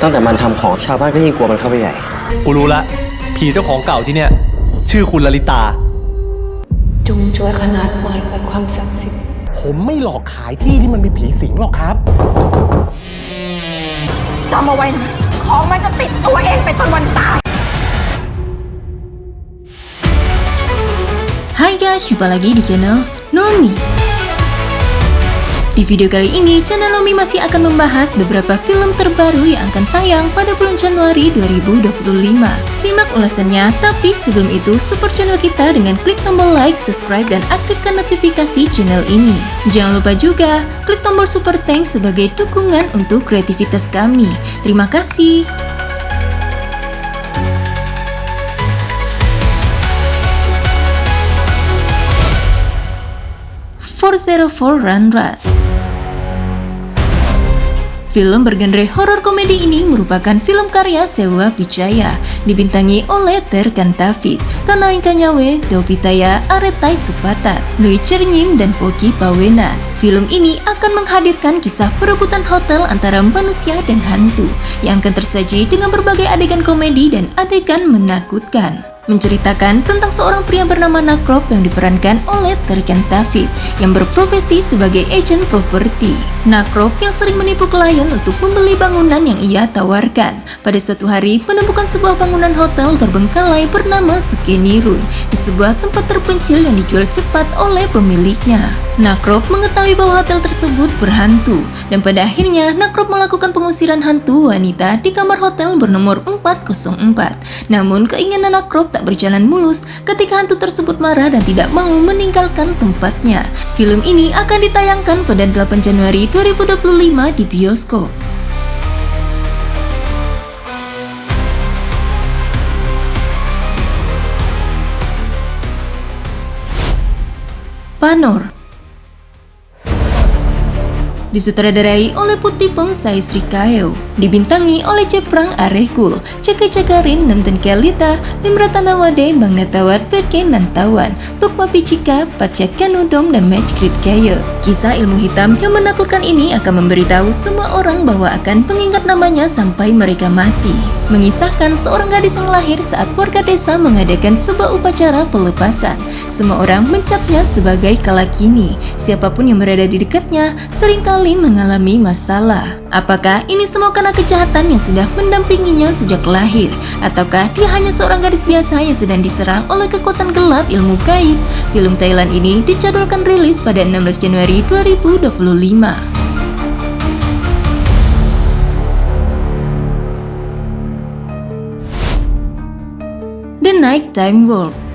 ตั้งแต่มันทำของชาวบ้านก็ยิ่งกลัวมันเข้าไปใหญ่กูรู้ละผีเจ้าของเก่าที่เนี่ยชื่อคุณลลิตาจงช่วยขนาดไม้กับความศักดิ์สิทธิ์ผมไม่หลอกขายที่ที่มันมีผีสิงหรอกครับจำเอาไว้นะของมันจะติดตัวเองไปจนวันตาย Hai guys, jumpa lagi di channel Nomi. Di video kali ini, channel Nomi masih akan membahas beberapa film terbaru yang akan tayang pada bulan Januari 2025. Simak ulasannya, tapi sebelum itu support channel kita dengan klik tombol like, subscribe, dan aktifkan notifikasi channel ini. Jangan lupa juga klik tombol super thanks sebagai dukungan untuk kreativitas kami. Terima kasih. 404 Run Rat. Film bergenre horor komedi ini merupakan film karya Sewa Pichaya, dibintangi oleh Terkan David, Tanay Kanyawe, Dopitaya, Aretai Supatat, Lui Chernyim, dan Poki Pawena. Film ini akan menghadirkan kisah perebutan hotel antara manusia dan hantu yang akan tersaji dengan berbagai adegan komedi dan adegan menakutkan. Menceritakan tentang seorang pria bernama Nakrop yang diperankan oleh Terkan David yang berprofesi sebagai agen properti. Nakrop yang sering menipu klien untuk membeli bangunan yang ia tawarkan. Pada suatu hari menemukan sebuah bangunan hotel terbengkalai bernama Sukenirun di sebuah tempat terpencil yang dijual cepat oleh pemiliknya. Nakrop mengetahui bahwa hotel tersebut berhantu dan pada akhirnya Nakrop melakukan pengusiran hantu wanita di kamar hotel bernomor 404. Namun keinginan Nakrop tak berjalan mulus ketika hantu tersebut marah dan tidak mau meninggalkan tempatnya. Film ini akan ditayangkan pada 8 Januari 2025 di bioskop. Panor disutradarai oleh Putipong Sai Srikayo, dibintangi oleh Ceprang Arekul, Ceke Cakarin, Nemten Kelita, Mimratanawade, Bang Natawat, Perken dan Tawan, Lukma Picika, Pacak Kanudom, dan Matchgrid Kaya. Kisah ilmu hitam yang menakutkan ini akan memberitahu semua orang bahwa akan mengingat namanya sampai mereka mati. Mengisahkan seorang gadis yang lahir saat warga desa mengadakan sebuah upacara pelepasan. Semua orang mencapnya sebagai Kalakini. Siapapun yang berada di dekatnya seringkali mengalami masalah. Apakah ini semua karena kejahatan yang sudah mendampinginya sejak lahir? Ataukah dia hanya seorang gadis biasa yang sedang diserang oleh kekuatan gelap ilmu gaib? Film Thailand ini dijadwalkan rilis pada 16 Januari 2025. The Nighttime Walk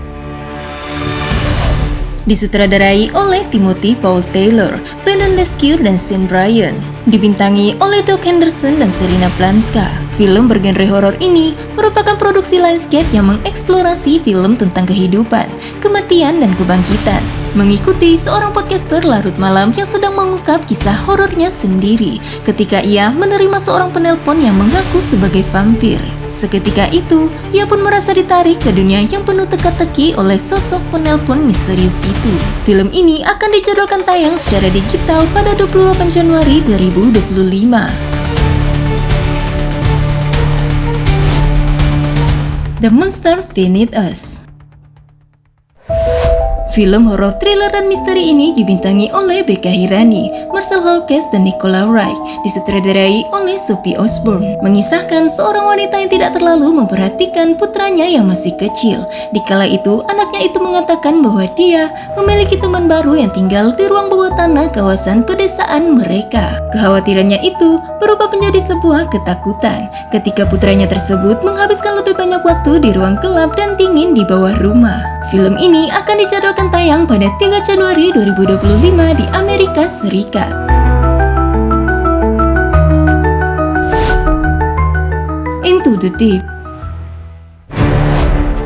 disutradarai oleh Timothy Paul Taylor, Brendan Lescure, dan Sean Bryan, dibintangi oleh Doug Henderson dan Selina Planska. Film bergenre horor ini merupakan produksi Lionsgate yang mengeksplorasi film tentang kehidupan, kematian, dan kebangkitan, mengikuti seorang podcaster larut malam yang sedang mengungkap kisah horornya sendiri ketika ia menerima seorang penelpon yang mengaku sebagai vampir. Seketika itu, ia pun merasa ditarik ke dunia yang penuh teka-teki oleh sosok penelpon misterius itu. Film ini akan dijadwalkan tayang secara digital pada 28 Januari 2025. The Monster Beneath Us. Film horor, thriller, dan misteri ini dibintangi oleh Becca Hirani, Marcel Holkes, dan Nicola Wright, disutradarai oleh Sophie Osborne. Mengisahkan seorang wanita yang tidak terlalu memperhatikan putranya yang masih kecil. Dikala itu, anaknya itu mengatakan bahwa dia memiliki teman baru yang tinggal di ruang bawah tanah kawasan pedesaan mereka. Kekhawatirannya itu berubah menjadi sebuah ketakutan ketika putranya tersebut menghabiskan lebih banyak waktu di ruang gelap dan dingin di bawah rumah. Film ini akan dijadwalkan tayang pada 3 Januari 2025 di Amerika Serikat. Into the Deep.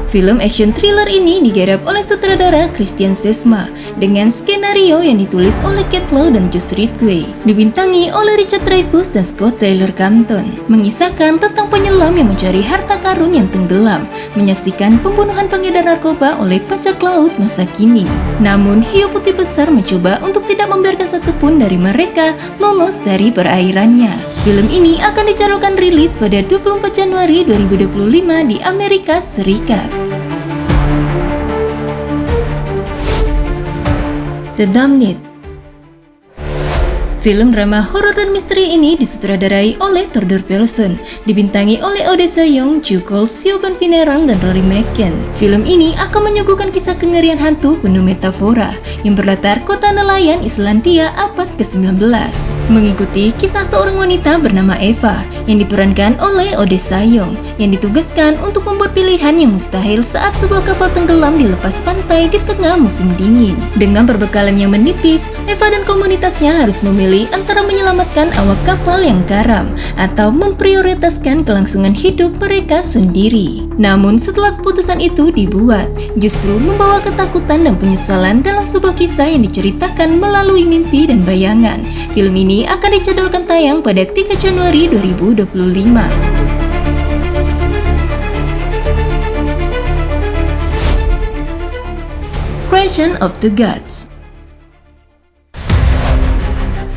Film action thriller ini digarap oleh sutradara Christian Sesma dengan skenario yang ditulis oleh Kate Lowe dan Josh Ridgway, dibintangi oleh Richard Dreyfuss dan Scott Taylor Compton, mengisahkan tentang penyelam yang mencari harta karun yang tenggelam, menyaksikan pembunuhan pengedar narkoba oleh bajak laut masa kini. Namun, hiu putih besar mencoba untuk tidak membiarkan satupun dari mereka lolos dari perairannya. Film ini akan dijadwalkan rilis pada 24 Januari 2025 di Amerika Serikat. The Damned. Film drama horor dan misteri ini disutradarai oleh Tordor Pelson, dibintangi oleh Odessa Young, Jukol, Siobhan Vineran, dan Rory McKen. Film ini akan menyuguhkan kisah kengerian hantu penuh metafora yang berlatar kota nelayan Islandia abad ke-19, mengikuti kisah seorang wanita bernama Eva yang diperankan oleh Odessa Young yang ditugaskan untuk membuat pilihan yang mustahil saat sebuah kapal tenggelam di lepas pantai di tengah musim dingin. Dengan perbekalan yang menipis, Eva dan komunitasnya harus memilih antara menyelamatkan awak kapal yang karam atau memprioritaskan kelangsungan hidup mereka sendiri. Namun setelah keputusan itu dibuat, justru membawa ketakutan dan penyesalan dalam sebuah kisah yang diceritakan melalui mimpi dan bayangan. Film ini akan dijadwalkan tayang pada 3 Januari 2025. Creation of the Gods.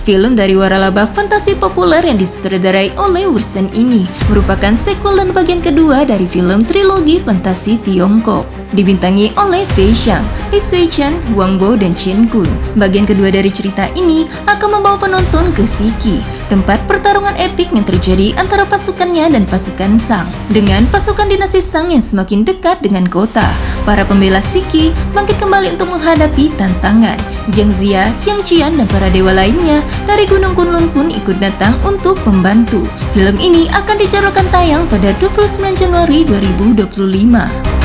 Film dari waralaba fantasi populer yang disutradarai oleh Wursen ini merupakan sequel dan bagian kedua dari film trilogi fantasi Tiongkok. Dibintangi oleh Fei Xiang, Li Sui-chan, Wang Bo, dan Chen Kun. Bagian kedua dari cerita ini akan membawa penonton ke Siki, tempat pertarungan epik yang terjadi antara pasukannya dan pasukan Sang. Dengan pasukan dinasti Sang yang semakin dekat dengan kota, para pembela Siki bangkit kembali untuk menghadapi tantangan. Jiang Xia, Yang Jian, dan para dewa lainnya dari Gunung Kunlun pun ikut datang untuk membantu. Film ini akan dijadwalkan tayang pada 29 Januari 2025.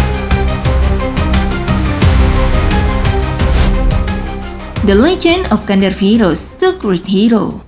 The Legend of Kandar Heroes, The Great Hero.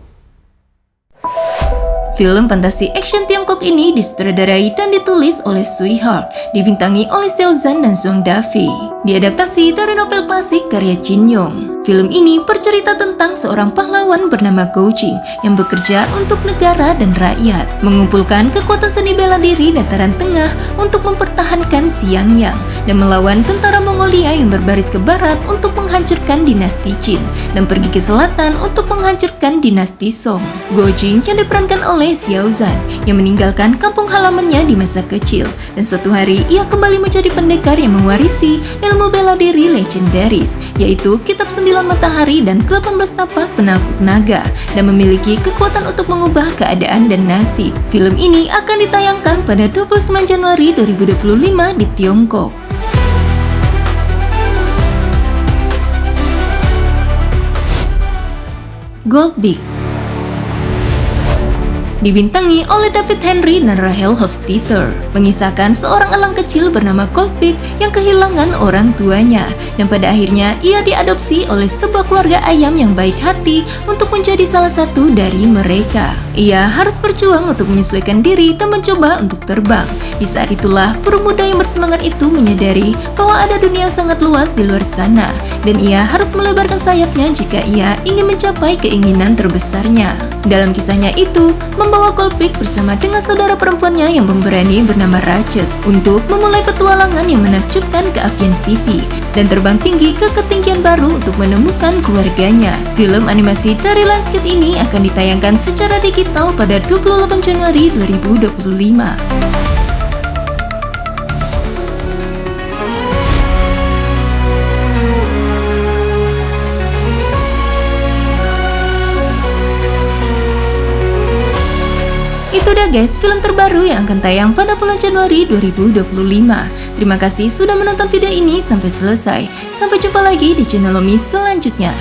Film fantasi action Tiongkok ini disutradarai dan ditulis oleh Sui Hark, dibintangi oleh Xiao Zhan dan Zhuang Dafei. Diadaptasi dari novel klasik karya Jin Yong. Film ini bercerita tentang seorang pahlawan bernama Gou Jing yang bekerja untuk negara dan rakyat, mengumpulkan kekuatan seni bela diri dataran tengah untuk mempertahankan Xiangyang dan melawan tentara Mongolia yang berbaris ke barat untuk menghancurkan dinasti Qin dan pergi ke selatan untuk menghancurkan dinasti Song. Gou Jing yang diperankan oleh Xiao Zhan yang meninggalkan kampung halamannya di masa kecil dan suatu hari ia kembali menjadi pendekar yang mewarisi ilmu bela diri legendaris, yaitu Kitab 9 Matahari dan 18 Tapak Penakut Naga, dan memiliki kekuatan untuk mengubah keadaan dan nasib. Film ini akan ditayangkan pada 29 Januari 2025 di Tiongkok. Gold Beak. Dibintangi oleh David Henry dan Rachel Hofstetter, mengisahkan seorang elang kecil bernama Goldbeak yang kehilangan orang tuanya dan pada akhirnya ia diadopsi oleh sebuah keluarga ayam yang baik hati untuk menjadi salah satu dari mereka. Ia harus berjuang untuk menyesuaikan diri dan mencoba untuk terbang. Di saat itulah burung muda yang bersemangat itu menyadari bahwa ada dunia yang sangat luas di luar sana dan ia harus melebarkan sayapnya jika ia ingin mencapai keinginan terbesarnya. Dalam kisahnya itu, membawa Goldbeak bersama dengan saudara perempuannya yang pemberani bernama Ratchet untuk memulai petualangan yang menakjubkan ke Avian City dan terbang tinggi ke ketinggian baru untuk menemukan keluarganya. Film animasi dari Lionsgate ini akan ditayangkan secara digital pada 28 Januari 2025. Itu dah guys, film terbaru yang akan tayang pada bulan Januari 2025. Terima kasih sudah menonton video ini sampai selesai. Sampai jumpa lagi di channel Lomi selanjutnya.